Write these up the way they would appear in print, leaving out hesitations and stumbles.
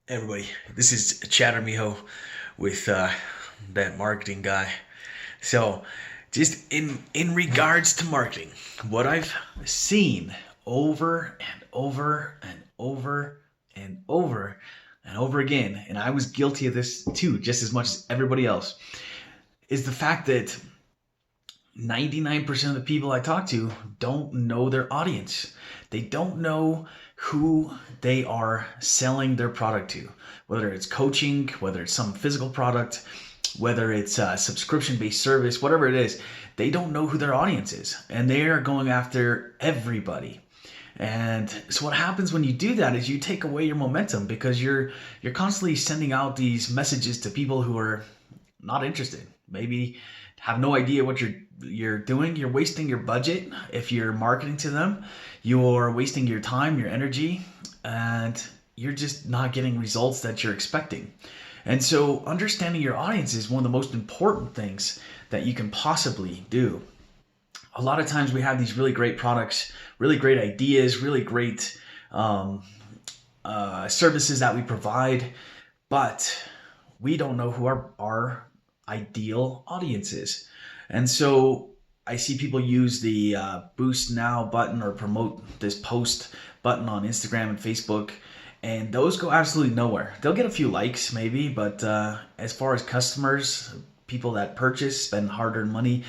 Everybody, this is Chatter Miho with that marketing guy. So, just in regards to marketing, what I've seen over and over and over and over and over again, and I was guilty of this too, just as much as everybody else, is the fact that 99% of the people I talk to don't know their audience. They don't know who they are selling their product to, whether it's coaching, whether it's some physical product, whether it's a subscription based service, whatever it is. They don't know who their audience is, and they are going after everybody. And so what happens when you do that is you take away your momentum because you're constantly sending out these messages to people who are not interested. Maybe have no idea what you're doing. You're wasting your budget if you're marketing to them. You're wasting your time, your energy, and you're just not getting results that you're expecting. And so understanding your audience is one of the most important things that you can possibly do. A lot of times we have these really great products, really great ideas, really great services that we provide, but we don't know who our ideal audience is. And so I see people use the boost now button or promote this post button on Instagram and Facebook, and those go absolutely nowhere. They'll get a few likes maybe, but as far as customers, people that purchase, spend hard-earned money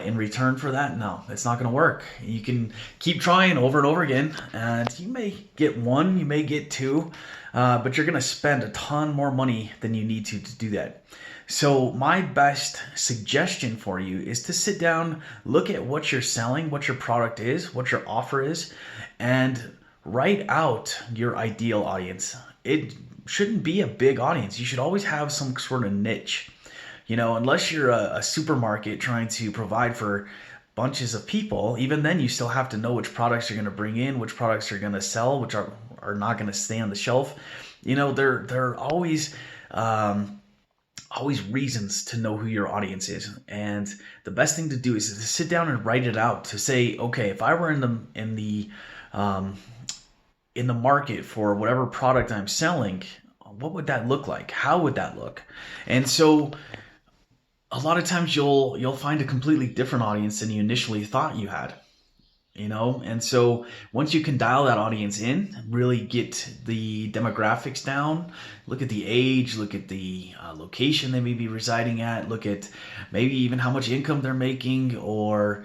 in return for that, no, it's not going to work. You can keep trying over and over again, and you may get one, you may get two, but you're going to spend a ton more money than you need to do that. So my best suggestion for you is to sit down, look at what you're selling, what your product is, what your offer is, and write out your ideal audience. It shouldn't be a big audience. You should always have some sort of niche. Unless you're a supermarket trying to provide for bunches of people, even then you still have to know which products you're going to bring in, which products you're going to sell, which are not going to stay on the shelf. There are always reasons to know who your audience is, and the best thing to do is to sit down and write it out, to say, okay, if I were um, in the market for whatever product I'm selling, what would that look like? How would that look? And so a lot of times you'll find a completely different audience than you initially thought you had. And so once you can dial that audience in, really get the demographics down, look at the age, look at the location they may be residing at, look at maybe even how much income they're making, or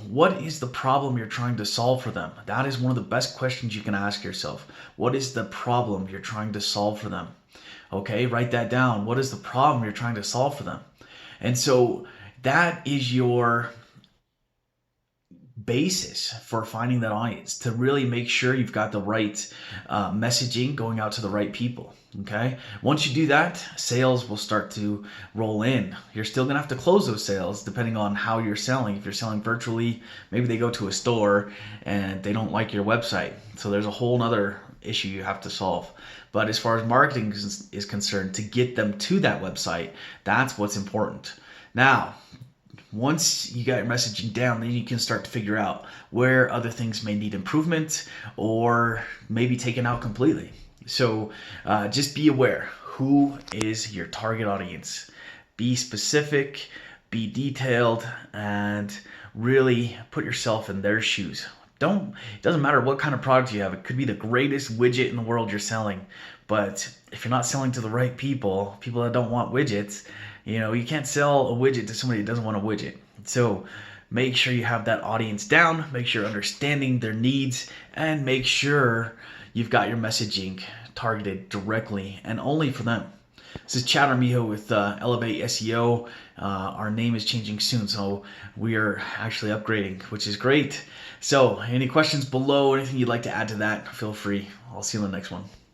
what is the problem you're trying to solve for them. That is one of the best questions you can ask yourself. What is the problem you're trying to solve for them? Okay, write that down. What is the problem you're trying to solve for them? And so that is your basis for finding that audience, to really make sure you've got the right messaging going out to the right people. Okay, once you do that, sales will start to roll in. You're still gonna have to close those sales depending on how you're selling. If you're selling virtually, maybe they go to a store and they don't like your website, so there's a whole nother issue you have to solve. But as far as marketing is concerned, to get them to that website, that's what's important. Now, once you got your messaging down, then you can start to figure out where other things may need improvement or maybe taken out completely. So just be aware, who is your target audience? Be specific, be detailed, and really put yourself in their shoes. It doesn't matter what kind of product you have. It could be the greatest widget in the world you're selling, but if you're not selling to the right people that don't want widgets, you can't sell a widget to somebody that doesn't want a widget. So make sure you have that audience down, make sure you're understanding their needs, and make sure you've got your messaging targeted directly and only for them. This is Chatter Miho with Elevate SEO. Our name is changing soon, so we are actually upgrading, which is great. So any questions below, anything you'd like to add to that, feel free. I'll see you in the next one.